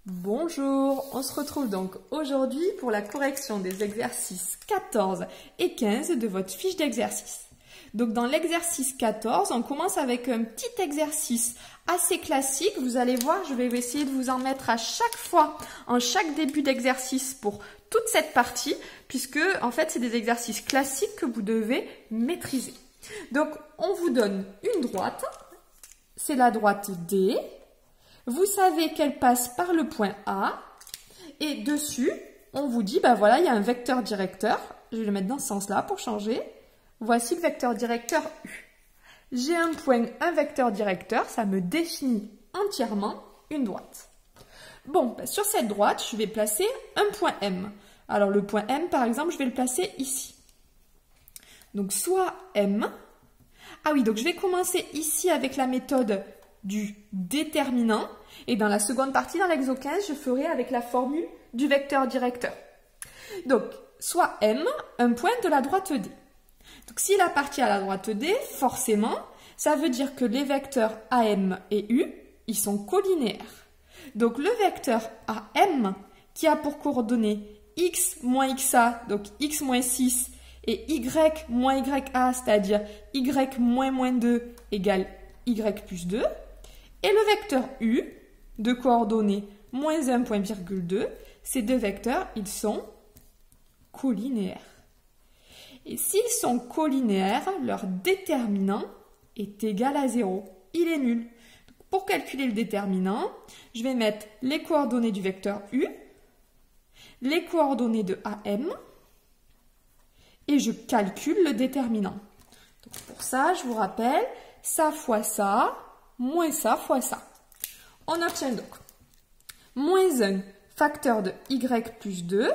Bonjour, on se retrouve donc aujourd'hui pour la correction des exercices 14 et 15 de votre fiche d'exercice. Donc dans l'exercice 14, on commence avec un petit exercice assez classique. Vous allez voir, je vais essayer de vous en mettre à chaque fois, en chaque début d'exercice pour toute cette partie, puisque en fait c'est des exercices classiques que vous devez maîtriser. Donc on vous donne une droite, c'est la droite D. Vous savez qu'elle passe par le point A et dessus, on vous dit, ben voilà, il y a un vecteur directeur. Je vais le mettre dans ce sens-là pour changer. Voici le vecteur directeur U. J'ai un vecteur directeur, ça me définit entièrement une droite. Bon, ben sur cette droite, je vais placer un point M. Alors le point M, par exemple, je vais le placer ici. Donc soit M. Ah oui, donc je vais commencer ici avec la méthode du déterminant et dans la seconde partie, dans l'exo 15, je ferai avec la formule du vecteur directeur. Donc, soit M, un point de la droite D. Donc, s'il appartient à la droite D, forcément, ça veut dire que les vecteurs AM et U, ils sont colinéaires. Donc, le vecteur AM, qui a pour coordonnées x moins xa, donc x moins 6, et y moins ya, c'est-à-dire y moins 2 égale y plus 2, et le vecteur U, de coordonnées moins 1, point virgule 2, ces deux vecteurs, ils sont colinéaires. Et s'ils sont colinéaires, leur déterminant est égal à 0. Il est nul. Donc, pour calculer le déterminant, je vais mettre les coordonnées du vecteur U, les coordonnées de AM, et je calcule le déterminant. Donc, pour ça, je vous rappelle, ça fois ça, moins ça fois ça. On obtient donc moins 1 facteur de y plus 2,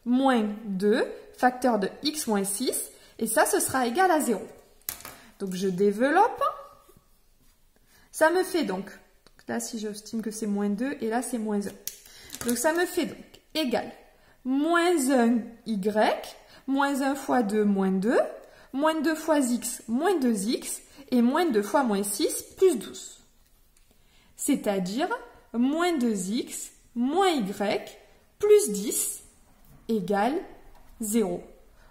moins 2 facteur de x moins 6, et ça, ce sera égal à 0. Donc, je développe. Ça me fait donc, là, si j'estime que c'est moins 2, et là, c'est moins 1. Donc, ça me fait donc égal moins 1 y, moins 1 fois 2, moins 2, moins 2 fois x, moins 2x, et moins 2 fois moins 6, plus 12. C'est-à-dire moins 2x, moins y, plus 10, égale 0.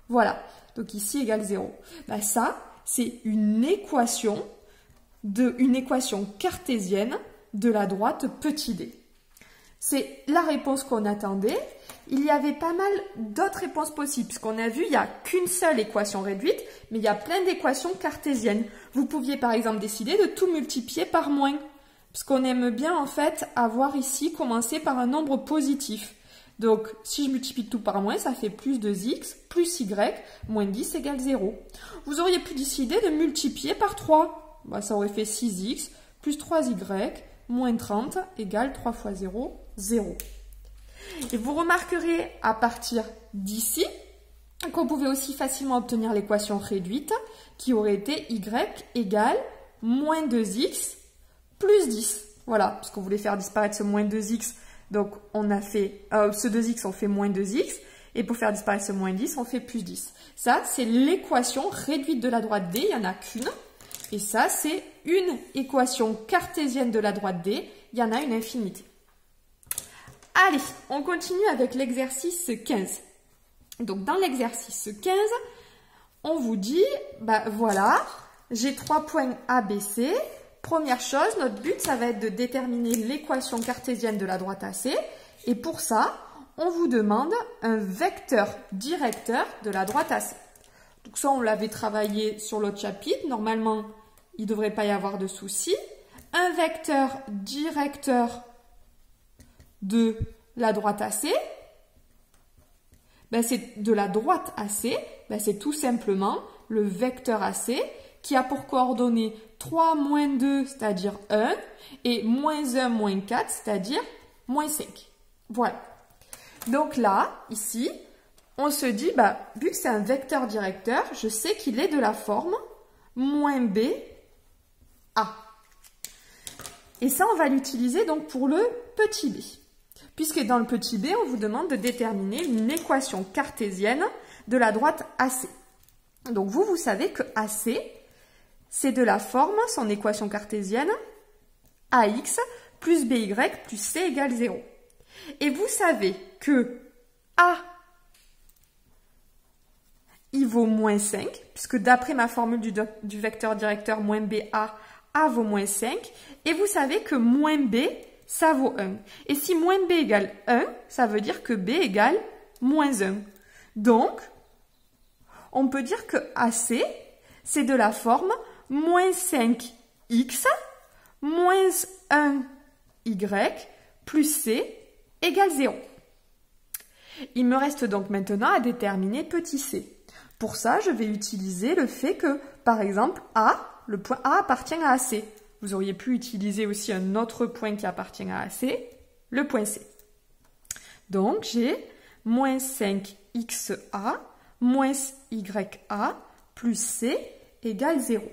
Voilà, donc ici égale 0. Ben ça, c'est une équation cartésienne de la droite petit d. C'est la réponse qu'on attendait. Il y avait pas mal d'autres réponses possibles, puisqu'on a vu, il n'y a qu'une seule équation réduite, mais il y a plein d'équations cartésiennes. Vous pouviez par exemple décider de tout multiplier par moins, puisqu'on aime bien en fait avoir ici commencer par un nombre positif. Donc si je multiplie tout par moins, ça fait plus 2x, plus y, moins 10 égale 0. Vous auriez pu décider de multiplier par 3. Ben, ça aurait fait 6x, plus 3y, moins 30 égale 3 fois 0, 0. Et vous remarquerez à partir d'ici qu'on pouvait aussi facilement obtenir l'équation réduite qui aurait été y égale moins 2x plus 10. Voilà, parce qu'on voulait faire disparaître ce moins 2x, donc on a fait ce 2x, on fait moins 2x, et pour faire disparaître ce moins 10, on fait plus 10. Ça, c'est l'équation réduite de la droite D, il n'y en a qu'une. Et ça, c'est une équation cartésienne de la droite D, il y en a une infinité. Allez, on continue avec l'exercice 15. Donc, dans l'exercice 15, on vous dit, bah voilà, j'ai 3 points A, B, C. Première chose, notre but, ça va être de déterminer l'équation cartésienne de la droite AC. Et pour ça, on vous demande un vecteur directeur de la droite AC. Donc ça, on l'avait travaillé sur l'autre chapitre. Normalement, il ne devrait pas y avoir de souci. Un vecteur directeur de la droite AC, ben c'est de la droite AC, ben c'est tout simplement le vecteur AC qui a pour coordonnées 3 moins 2, c'est-à-dire 1, et moins 1 moins 4, c'est-à-dire moins 5. Voilà. Donc là, ici, on se dit, bah, vu que c'est un vecteur directeur, je sais qu'il est de la forme moins b a. Et ça, on va l'utiliser donc pour le petit b. Puisque dans le petit b, on vous demande de déterminer une équation cartésienne de la droite AC. Donc vous savez que AC, c'est de la forme, son équation cartésienne, AX plus BY plus C égale 0. Et vous savez que A, il vaut moins 5, puisque d'après ma formule du vecteur directeur moins BA, A vaut moins 5. Et vous savez que moins B, ça vaut 1. Et si moins B égale 1, ça veut dire que B égale moins 1. Donc, on peut dire que AC, c'est de la forme moins 5x moins 1y plus c égale 0. Il me reste donc maintenant à déterminer petit c. Pour ça, je vais utiliser le fait que, par exemple, A, le point A appartient à AC. Vous auriez pu utiliser aussi un autre point qui appartient à AC, le point C. Donc, j'ai moins 5xa moins ya plus c égale 0.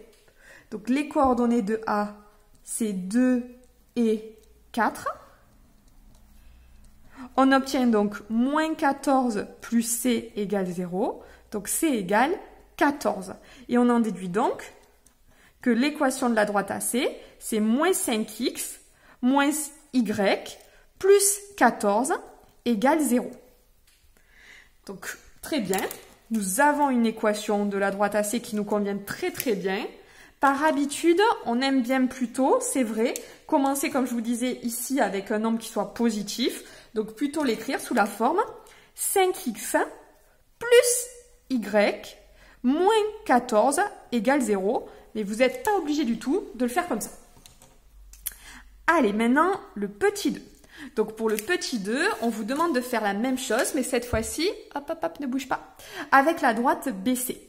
Donc, les coordonnées de A, c'est 2 et 4. On obtient donc moins 14 plus c égale 0. Donc, c égale 14. Et on en déduit donc que l'équation de la droite AC, c'est moins 5x moins y plus 14 égale 0. Donc, très bien. Nous avons une équation de la droite AC qui nous convient très très bien. Par habitude, on aime bien plutôt, c'est vrai, commencer comme je vous disais ici avec un nombre qui soit positif. Donc, plutôt l'écrire sous la forme 5x plus y moins 14 égale 0. Mais vous n'êtes pas obligé du tout de le faire comme ça. Allez, maintenant, le petit 2. Donc, pour le petit 2, on vous demande de faire la même chose, mais cette fois-ci, hop, hop, hop, ne bouge pas, avec la droite BC.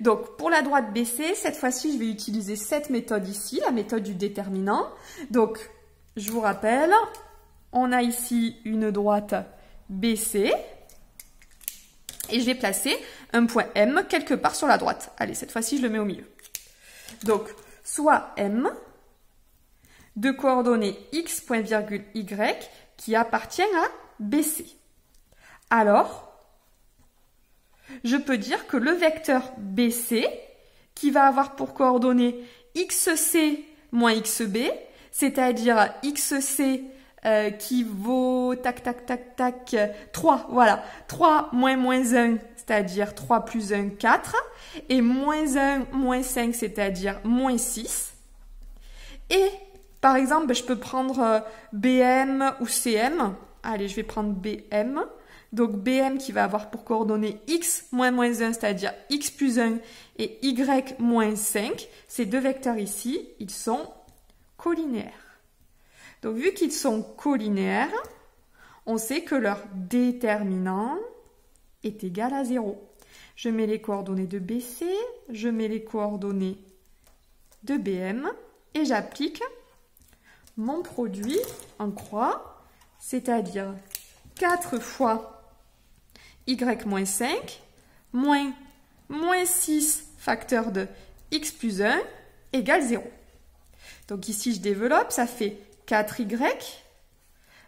Donc, pour la droite BC, cette fois-ci, je vais utiliser cette méthode ici, la méthode du déterminant. Donc, je vous rappelle, on a ici une droite BC, et je vais placer un point M quelque part sur la droite. Allez, cette fois-ci, je le mets au milieu. Donc, soit M de coordonnées x, point virgule y qui appartient à BC. Alors, je peux dire que le vecteur BC, qui va avoir pour coordonnées xc moins xb, c'est-à-dire xc qui vaut, tac, tac, tac, tac, 3, voilà, 3 moins 1, c'est-à-dire 3 plus 1, 4, et moins 1, moins 5, c'est-à-dire moins 6. Et, par exemple, je peux prendre BM ou CM. Allez, je vais prendre BM. Donc, BM qui va avoir pour coordonnées x moins 1, c'est-à-dire x plus 1, et y moins 5. Ces deux vecteurs ici, ils sont collinéaires. Donc, vu qu'ils sont collinéaires, on sait que leur déterminant est égal à 0. Je mets les coordonnées de BC, je mets les coordonnées de BM et j'applique mon produit en croix, c'est-à-dire 4 fois y moins 5 moins 6 facteur de x plus 1 égale 0. Donc ici, je développe, ça fait 4y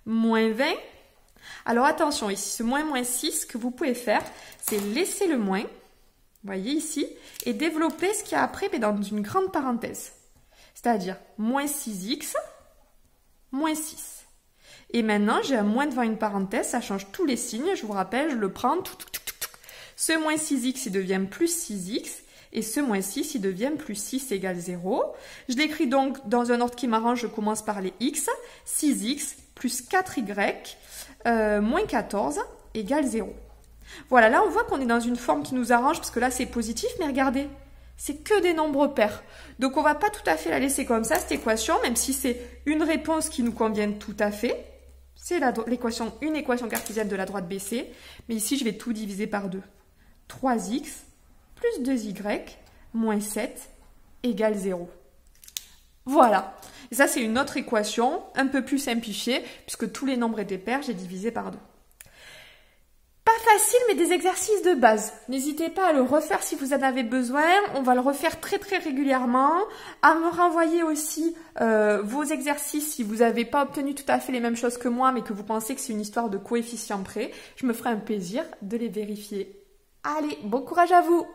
moins 20. Alors attention, ici, ce moins 6, ce que vous pouvez faire, c'est laisser le moins, vous voyez ici, et développer ce qu'il y a après, mais dans une grande parenthèse. C'est-à-dire moins 6x, moins 6. Et maintenant, j'ai un moins devant une parenthèse, ça change tous les signes, je vous rappelle, je le prends, ce moins 6x, il devient plus 6x, et ce moins 6, il devient plus 6 égale 0. Je l'écris donc dans un ordre qui m'arrange, je commence par les x, 6x plus 4y moins 14 égale 0. Voilà, là on voit qu'on est dans une forme qui nous arrange, parce que là c'est positif, mais regardez, c'est que des nombres pairs. Donc on ne va pas tout à fait la laisser comme ça, cette équation, même si c'est une réponse qui nous convient tout à fait. C'est une équation cartésienne de la droite BC, mais ici je vais tout diviser par 2. 3x plus 2y moins 7 égale 0. Voilà. Et ça, c'est une autre équation, un peu plus simplifiée, puisque tous les nombres étaient pairs, j'ai divisé par 2. Pas facile, mais des exercices de base. N'hésitez pas à le refaire si vous en avez besoin. On va le refaire très très régulièrement. À me renvoyer aussi vos exercices si vous n'avez pas obtenu tout à fait les mêmes choses que moi, mais que vous pensez que c'est une histoire de coefficients près. Je me ferai un plaisir de les vérifier. Allez, bon courage à vous!